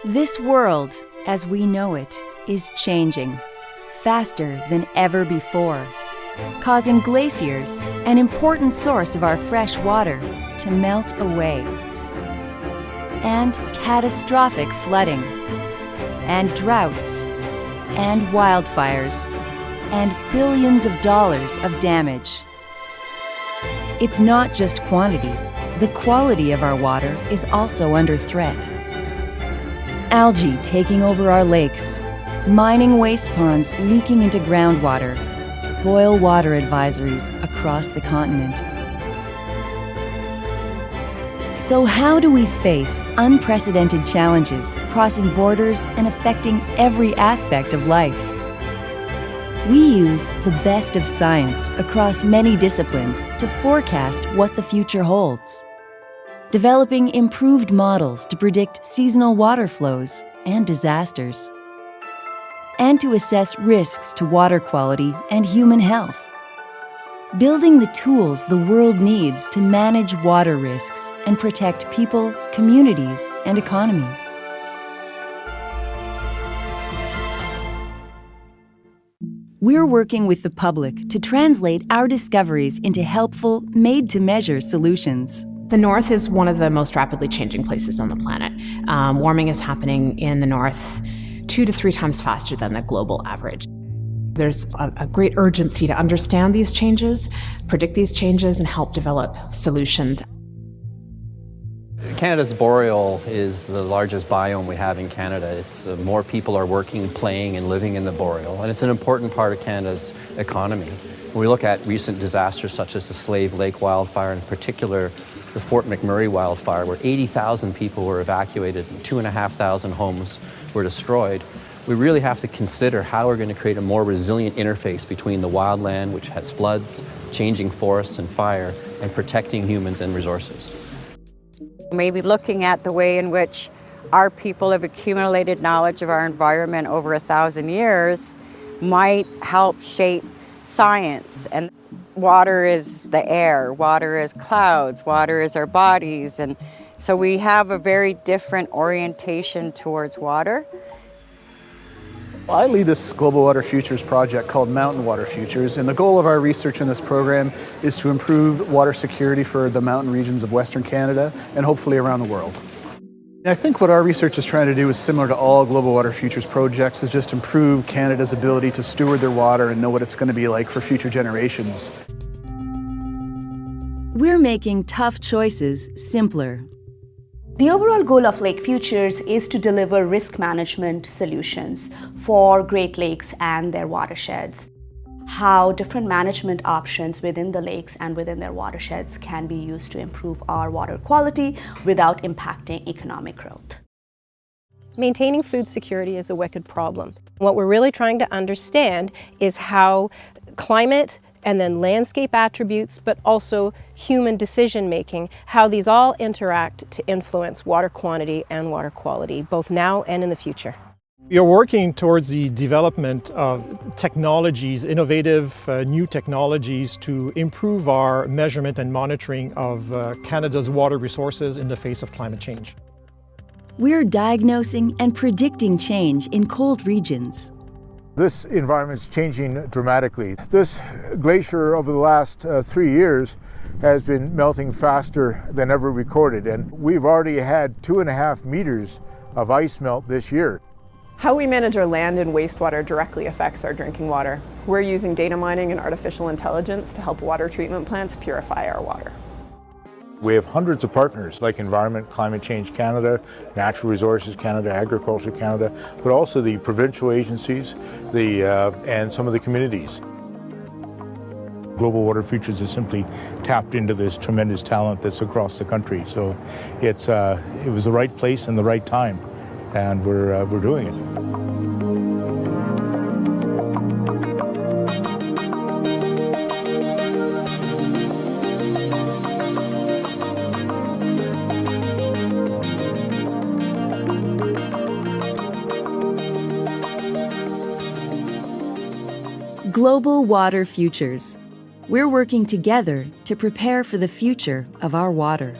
This world, as we know it, is changing faster than ever before, causing glaciers, an important source of our fresh water, to melt away, and catastrophic flooding, and droughts, and wildfires, and billions of dollars of damage. It's not just quantity. The quality of our water is also under threat. Algae taking over our lakes, mining waste ponds leaking into groundwater, boil water advisories across the continent. So how do we face unprecedented challenges crossing borders and affecting every aspect of life? We use the best of science across many disciplines to forecast what the future holds, developing improved models to predict seasonal water flows and disasters, and to assess risks to water quality and human health, building the tools the world needs to manage water risks and protect people, communities, and economies. We're working with the public to translate our discoveries into helpful, made-to-measure solutions. The North is one of the most rapidly changing places on the planet. Warming is happening in the North 2 to 3 times faster than the global average. There's a great urgency to understand these changes, predict these changes, and help develop solutions. Canada's boreal is the largest biome we have in Canada. It's more people are working, playing, and living in the boreal, and it's an important part of Canada's economy. When we look at recent disasters such as the Slave Lake wildfire, in particular the Fort McMurray wildfire, where 80,000 people were evacuated and 2,500 homes were destroyed, we really have to consider how we're going to create a more resilient interface between the wildland, which has floods, changing forests and fire, and protecting humans and resources. Maybe looking at the way in which our people have accumulated knowledge of our environment over 1,000 years might help shape science. And water is the air, water is clouds, water is our bodies. And so we have a very different orientation towards water. I lead this Global Water Futures project called Mountain Water Futures, and the goal of our research in this program is to improve water security for the mountain regions of Western Canada and hopefully around the world. I think what our research is trying to do is similar to all Global Water Futures projects, is just improve Canada's ability to steward their water and know what it's going to be like for future generations. We're making tough choices simpler. The overall goal of Lake Futures is to deliver risk management solutions for Great Lakes and their watersheds. How different management options within the lakes and within their watersheds can be used to improve our water quality without impacting economic growth. Maintaining food security is a wicked problem. What we're really trying to understand is how climate and then landscape attributes, but also human decision-making, how these all interact to influence water quantity and water quality, both now and in the future. We are working towards the development of technologies, innovative new technologies to improve our measurement and monitoring of Canada's water resources in the face of climate change. We're diagnosing and predicting change in cold regions. This environment is changing dramatically. This glacier over the last 3 years has been melting faster than ever recorded, and we've already had 2.5 meters of ice melt this year. How we manage our land and wastewater directly affects our drinking water. We're using data mining and artificial intelligence to help water treatment plants purify our water. We have hundreds of partners like Environment, Climate Change Canada, Natural Resources Canada, Agriculture Canada, but also the provincial agencies and some of the communities. Global Water Futures has simply tapped into this tremendous talent that's across the country. So it was the right place and the right time, and we're doing it. Global Water Futures. We're working together to prepare for the future of our water.